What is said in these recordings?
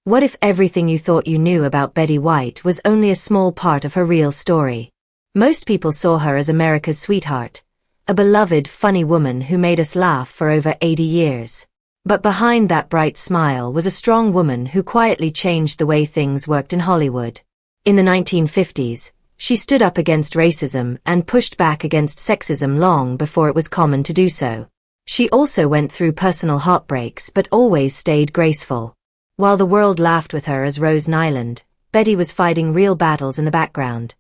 What if everything you thought you knew about Betty White was only a small part of her real story? Most people saw her as America's sweetheart, a beloved, funny woman who made us laugh for over 80 years. But behind that bright smile was a strong woman who quietly changed the way things worked in Hollywood. In the 1950s, she stood up against racism and pushed back against sexism long before it was common to do so. She also went through personal heartbreaks but always stayed graceful. While the world laughed with her as Rose Nyland, Betty was fighting real battles in the background.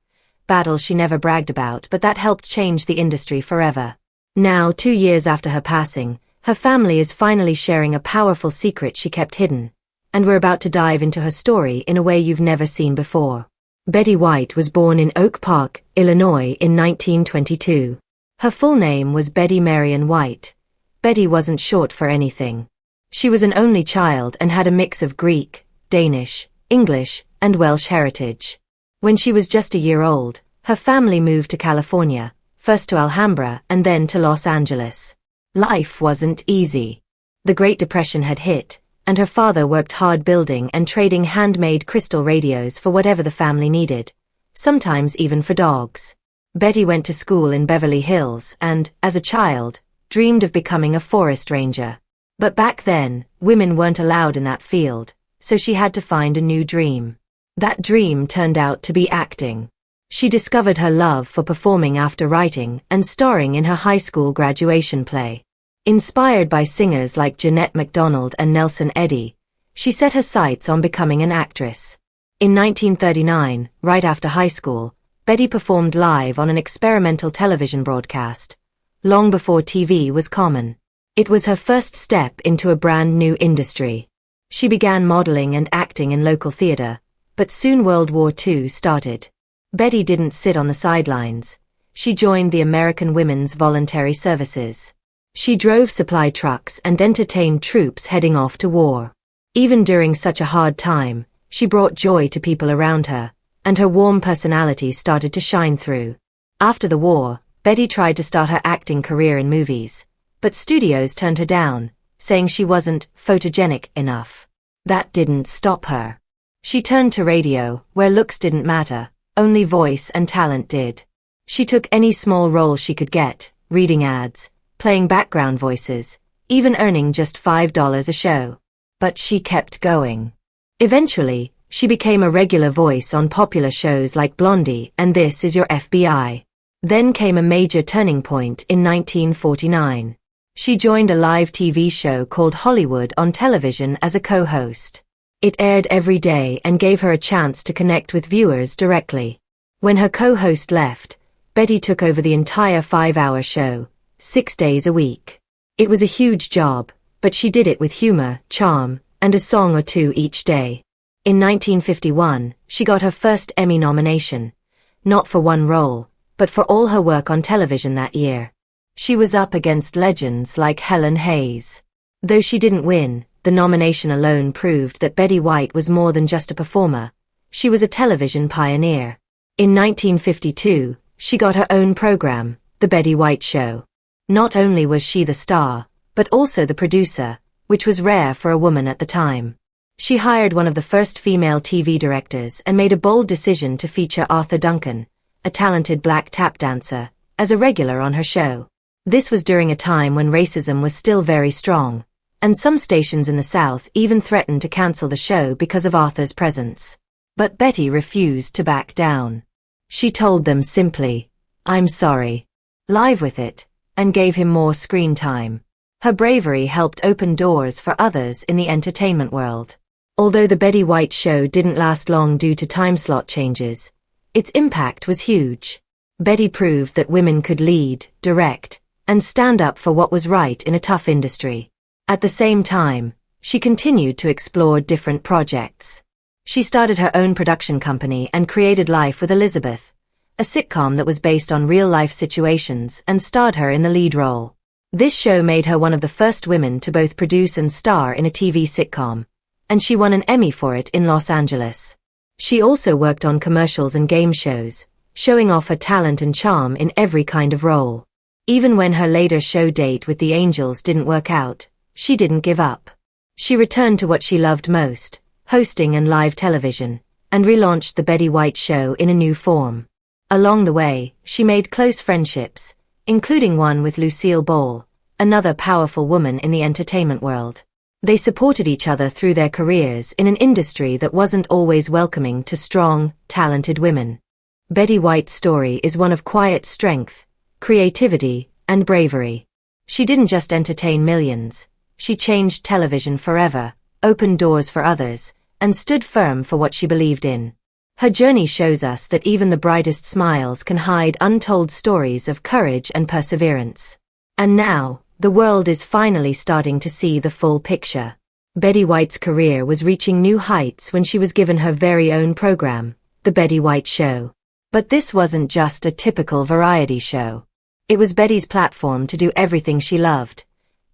Battles she never bragged about, but that helped change the industry forever. Now, 2 years after her passing, her family is finally sharing a powerful secret she kept hidden, and we're about to dive into her story in a way you've never seen before. Betty White was born in Oak Park, Illinois in 1922. Her full name was Betty Marion White. Betty wasn't short for anything. She was an only child and had a mix of Greek, Danish, English, and Welsh heritage. When she was just a year old, her family moved to California, first to Alhambra and then to Los Angeles. Life wasn't easy. The Great Depression had hit, and her father worked hard building and trading handmade crystal radios for whatever the family needed, sometimes even for dogs. Betty went to school in Beverly Hills and, as a child, dreamed of becoming a forest ranger. But back then, women weren't allowed in that field, so she had to find a new dream. That dream turned out to be acting. She discovered her love for performing after writing and starring in her high school graduation play. Inspired by singers like Jeanette MacDonald and Nelson Eddy, she set her sights on becoming an actress. In 1939, right after high school, Betty performed live on an experimental television broadcast, long before TV was common. It was her first step into a brand new industry. She began modeling and acting in local theater, but soon World War II started. Betty didn't sit on the sidelines. She joined the American Women's Voluntary Services. She drove supply trucks and entertained troops heading off to war. Even during such a hard time, she brought joy to people around her, and her warm personality started to shine through. After the war, Betty tried to start her acting career in movies, but studios turned her down, saying she wasn't photogenic enough. That didn't stop her. She turned to radio, where looks didn't matter, only voice and talent did. She took any small role she could get, reading ads, playing background voices, even earning just $5 a show. But she kept going. Eventually, she became a regular voice on popular shows like Blondie and This Is Your FBI. Then came a major turning point in 1949. She joined a live TV show called Hollywood on television as a co-host. It aired every day and gave her a chance to connect with viewers directly. When her co-host left, Betty took over the entire 5-hour show, 6 days a week. It was a huge job, but she did it with humor, charm, and a song or two each day. In 1951, she got her first Emmy nomination, not for one role, but for all her work on television that year. She was up against legends like Helen Hayes. Though she didn't win, the nomination alone proved that Betty White was more than just a performer. She was a television pioneer. In 1952, she got her own program, The Betty White Show. Not only was she the star, but also the producer, which was rare for a woman at the time. She hired one of the first female TV directors and made a bold decision to feature Arthur Duncan, a talented black tap dancer, as a regular on her show. This was during a time when racism was still very strong, and some stations in the South even threatened to cancel the show because of Arthur's presence. But Betty refused to back down. She told them simply, "I'm sorry." Live with it, and gave him more screen time. Her bravery helped open doors for others in the entertainment world. Although the Betty White Show didn't last long due to time slot changes, its impact was huge. Betty proved that women could lead, direct, and stand up for what was right in a tough industry. At the same time, she continued to explore different projects. She started her own production company and created Life with Elizabeth, a sitcom that was based on real-life situations and starred her in the lead role. This show made her one of the first women to both produce and star in a TV sitcom, and she won an Emmy for it in Los Angeles. She also worked on commercials and game shows, showing off her talent and charm in every kind of role. Even when her later show date with the Angels didn't work out, she didn't give up. She returned to what she loved most, hosting and live television, and relaunched The Betty White Show in a new form. Along the way, she made close friendships, including one with Lucille Ball, another powerful woman in the entertainment world. They supported each other through their careers in an industry that wasn't always welcoming to strong, talented women. Betty White's story is one of quiet strength, creativity, and bravery. She didn't just entertain millions, she changed television forever, opened doors for others, and stood firm for what she believed in. Her journey shows us that even the brightest smiles can hide untold stories of courage and perseverance. And now, the world is finally starting to see the full picture. Betty White's career was reaching new heights when she was given her very own program, The Betty White Show. But this wasn't just a typical variety show. It was Betty's platform to do everything she loved,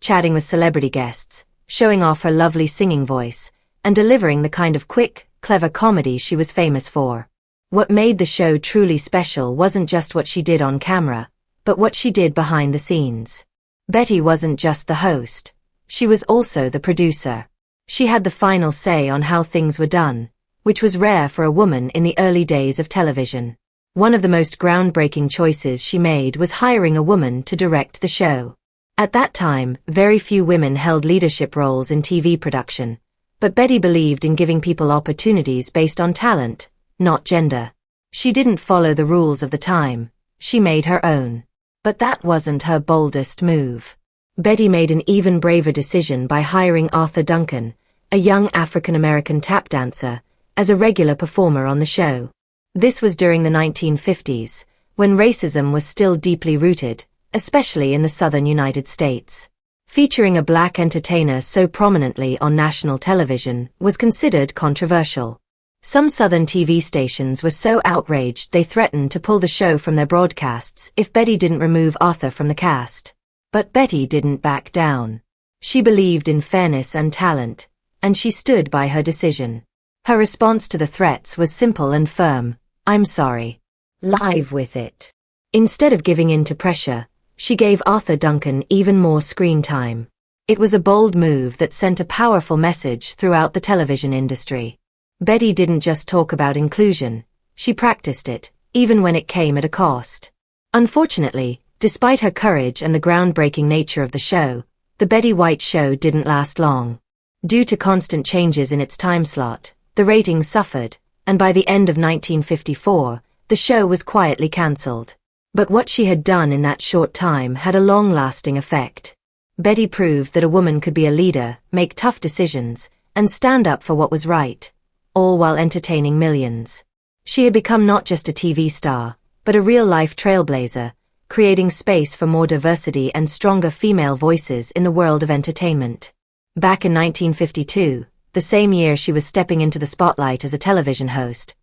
chatting with celebrity guests, showing off her lovely singing voice, and delivering the kind of quick, clever comedy she was famous for. What made the show truly special wasn't just what she did on camera, but what she did behind the scenes. Betty wasn't just the host, she was also the producer. She had the final say on how things were done, which was rare for a woman in the early days of television. One of the most groundbreaking choices she made was hiring a woman to direct the show. At that time, very few women held leadership roles in TV production, but Betty believed in giving people opportunities based on talent, not gender. She didn't follow the rules of the time, she made her own. But that wasn't her boldest move. Betty made an even braver decision by hiring Arthur Duncan, a young African-American tap dancer, as a regular performer on the show. This was during the 1950s, when racism was still deeply rooted, especially in the southern United States. Featuring a black entertainer so prominently on national television was considered controversial. Some southern TV stations were so outraged they threatened to pull the show from their broadcasts if Betty didn't remove Arthur from the cast. But Betty didn't back down. She believed in fairness and talent, and she stood by her decision. Her response to the threats was simple and firm: "I'm sorry. Live with it." Instead of giving in to pressure, she gave Arthur Duncan even more screen time. It was a bold move that sent a powerful message throughout the television industry. Betty didn't just talk about inclusion, she practiced it, even when it came at a cost. Unfortunately, despite her courage and the groundbreaking nature of the show, The Betty White Show didn't last long. Due to constant changes in its time slot, the ratings suffered, and by the end of 1954, the show was quietly cancelled. But what she had done in that short time had a long-lasting effect. Betty proved that a woman could be a leader, make tough decisions, and stand up for what was right, all while entertaining millions. She had become not just a TV star, but a real-life trailblazer, creating space for more diversity and stronger female voices in the world of entertainment. Back in 1952, the same year she was stepping into the spotlight as a television host,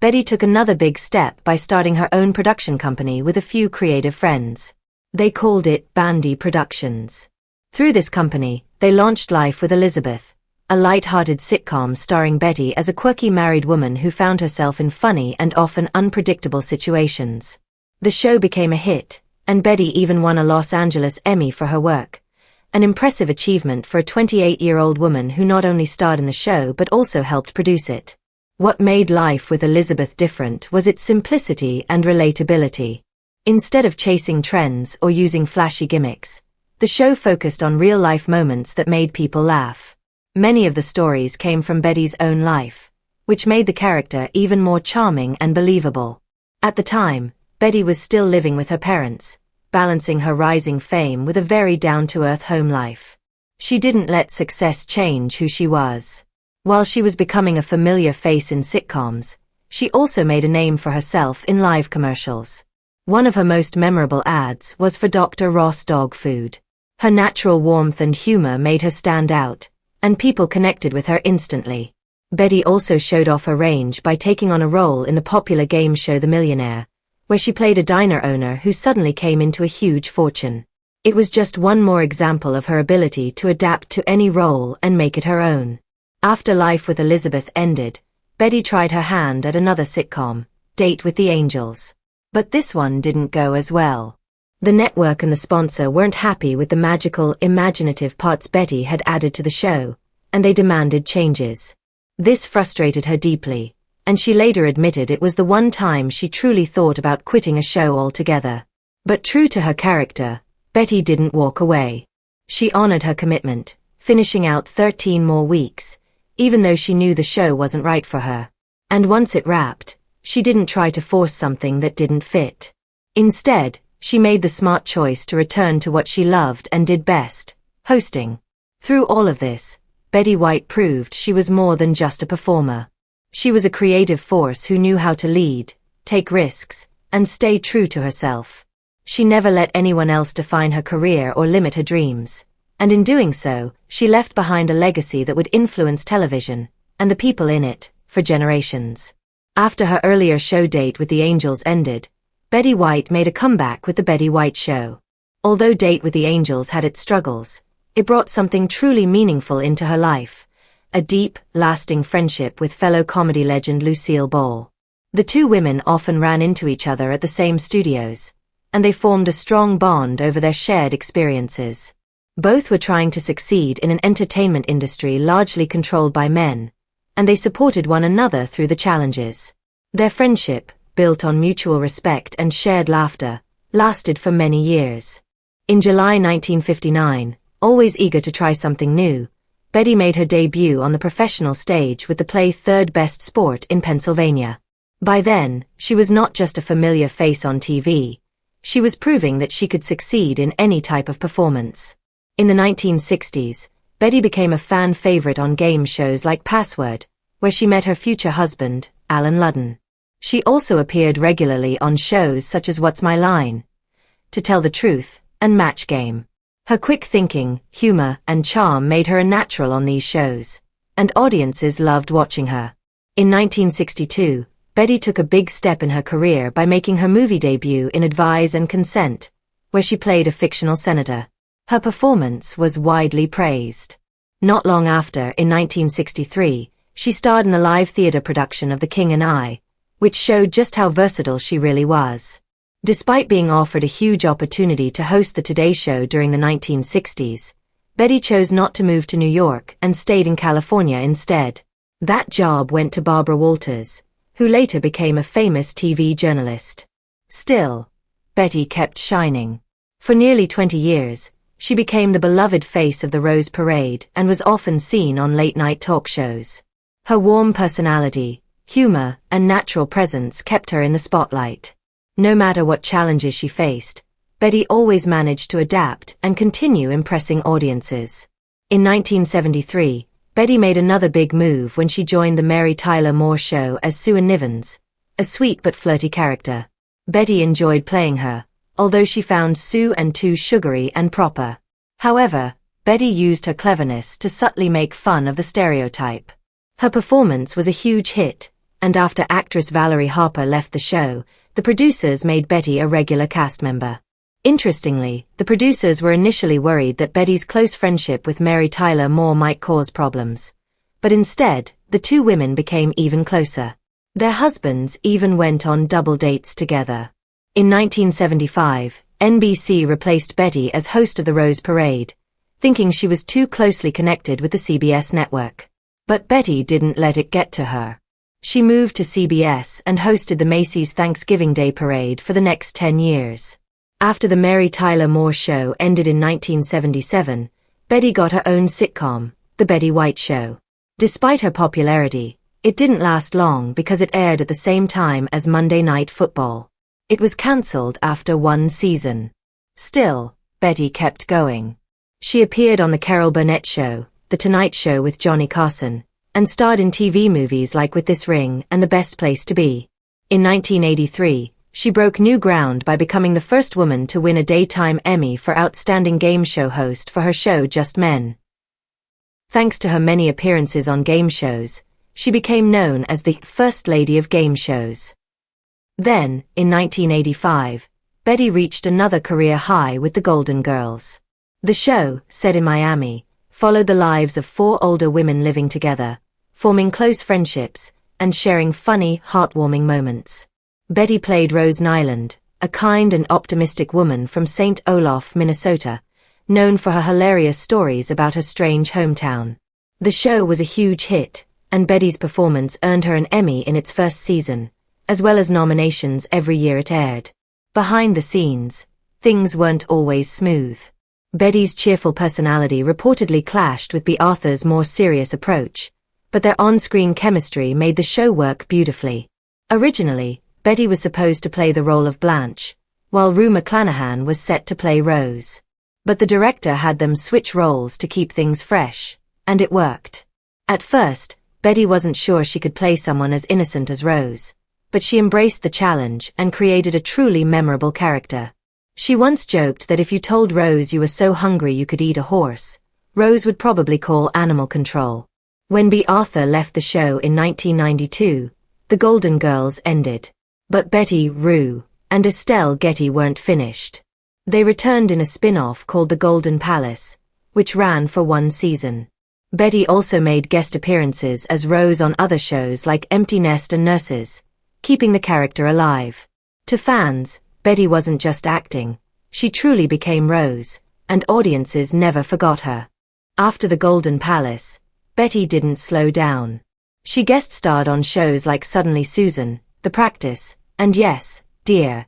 Betty took another big step by starting her own production company with a few creative friends. They called it Bandy Productions. Through this company, they launched Life with Elizabeth, a light-hearted sitcom starring Betty as a quirky married woman who found herself in funny and often unpredictable situations. The show became a hit, and Betty even won a Los Angeles Emmy for her work, an impressive achievement for a 28-year-old woman who not only starred in the show but also helped produce it. What made Life with Elizabeth different was its simplicity and relatability. Instead of chasing trends or using flashy gimmicks, the show focused on real-life moments that made people laugh. Many of the stories came from Betty's own life, which made the character even more charming and believable. At the time, Betty was still living with her parents, balancing her rising fame with a very down-to-earth home life. She didn't let success change who she was. While she was becoming a familiar face in sitcoms, she also made a name for herself in live commercials. One of her most memorable ads was for Dr. Ross dog food. Her natural warmth and humor made her stand out, and people connected with her instantly. Betty also showed off her range by taking on a role in the popular game show The Millionaire, where she played a diner owner who suddenly came into a huge fortune. It was just one more example of her ability to adapt to any role and make it her own. After Life with Elizabeth ended, Betty tried her hand at another sitcom, Date with the Angels. But this one didn't go as well. The network and the sponsor weren't happy with the magical, imaginative parts Betty had added to the show, and they demanded changes. This frustrated her deeply, and she later admitted it was the one time she truly thought about quitting a show altogether. But true to her character, Betty didn't walk away. She honored her commitment, finishing out 13 more weeks, even though she knew the show wasn't right for her. And once it wrapped, she didn't try to force something that didn't fit. Instead, she made the smart choice to return to what she loved and did best, hosting. Through all of this, Betty White proved she was more than just a performer. She was a creative force who knew how to lead, take risks, and stay true to herself. She never let anyone else define her career or limit her dreams. And in doing so, she left behind a legacy that would influence television, and the people in it, for generations. After her earlier show date with the Angels ended, Betty White made a comeback with The Betty White Show. Although Date with the Angels had its struggles, it brought something truly meaningful into her life, a deep, lasting friendship with fellow comedy legend Lucille Ball. The two women often ran into each other at the same studios, and they formed a strong bond over their shared experiences. Both were trying to succeed in an entertainment industry largely controlled by men, and they supported one another through the challenges. Their friendship, built on mutual respect and shared laughter, lasted for many years. In July 1959, always eager to try something new, Betty made her debut on the professional stage with the play Third Best Sport in Pennsylvania. By then, she was not just a familiar face on TV. She was proving that she could succeed in any type of performance. In the 1960s, Betty became a fan favorite on game shows like Password, where she met her future husband, Alan Ludden. She also appeared regularly on shows such as What's My Line?, To Tell the Truth, and Match Game. Her quick thinking, humor, and charm made her a natural on these shows, and audiences loved watching her. In 1962, Betty took a big step in her career by making her movie debut in Advise and Consent, where she played a fictional senator. Her performance was widely praised. Not long after, in 1963, she starred in a live theater production of The King and I, which showed just how versatile she really was. Despite being offered a huge opportunity to host the Today Show during the 1960s, Betty chose not to move to New York and stayed in California instead. That job went to Barbara Walters, who later became a famous TV journalist. Still, Betty kept shining. For nearly 20 years, she became the beloved face of the Rose Parade and was often seen on late-night talk shows. Her warm personality, humor, and natural presence kept her in the spotlight. No matter what challenges she faced, Betty always managed to adapt and continue impressing audiences. In 1973, Betty made another big move when she joined the Mary Tyler Moore Show as Sue Nivens, a sweet but flirty character. Betty enjoyed playing her, although she found Sue too sugary and proper. However, Betty used her cleverness to subtly make fun of the stereotype. Her performance was a huge hit, and after actress Valerie Harper left the show, the producers made Betty a regular cast member. Interestingly, the producers were initially worried that Betty's close friendship with Mary Tyler Moore might cause problems. But instead, the two women became even closer. Their husbands even went on double dates together. In 1975, NBC replaced Betty as host of the Rose Parade, thinking she was too closely connected with the CBS network. But Betty didn't let it get to her. She moved to CBS and hosted the Macy's Thanksgiving Day Parade for the next 10 years. After the Mary Tyler Moore Show ended in 1977, Betty got her own sitcom, The Betty White Show. Despite her popularity, it didn't last long because it aired at the same time as Monday Night Football. It was cancelled after one season. Still, Betty kept going. She appeared on The Carol Burnett Show, The Tonight Show with Johnny Carson, and starred in TV movies like With This Ring and The Best Place to Be. In 1983, she broke new ground by becoming the first woman to win a Daytime Emmy for Outstanding Game Show Host for her show Just Men. Thanks to her many appearances on game shows, she became known as the First Lady of Game Shows. Then, in 1985, Betty reached another career high with The Golden Girls. The show, set in Miami, followed the lives of 4 older women living together, forming close friendships, and sharing funny, heartwarming moments. Betty played Rose Nyland, a kind and optimistic woman from St. Olaf, Minnesota, known for her hilarious stories about her strange hometown. The show was a huge hit, and Betty's performance earned her an Emmy in its first season, as well as nominations every year it aired. Behind the scenes, things weren't always smooth. Betty's cheerful personality reportedly clashed with Bea Arthur's more serious approach, but their on-screen chemistry made the show work beautifully. Originally, Betty was supposed to play the role of Blanche, while Rue McClanahan was set to play Rose. But the director had them switch roles to keep things fresh, and it worked. At first, Betty wasn't sure she could play someone as innocent as Rose, but she embraced the challenge and created a truly memorable character. She once joked that if you told Rose you were so hungry you could eat a horse, Rose would probably call animal control. When Bea Arthur left the show in 1992, the Golden Girls ended. But Betty, Rue, and Estelle Getty weren't finished. They returned in a spin-off called The Golden Palace, which ran for one season. Betty also made guest appearances as Rose on other shows like Empty Nest and Nurses, keeping the character alive. To fans, Betty wasn't just acting, she truly became Rose, and audiences never forgot her. After The Golden Palace, Betty didn't slow down. She guest starred on shows like Suddenly Susan, The Practice, and Yes, Dear,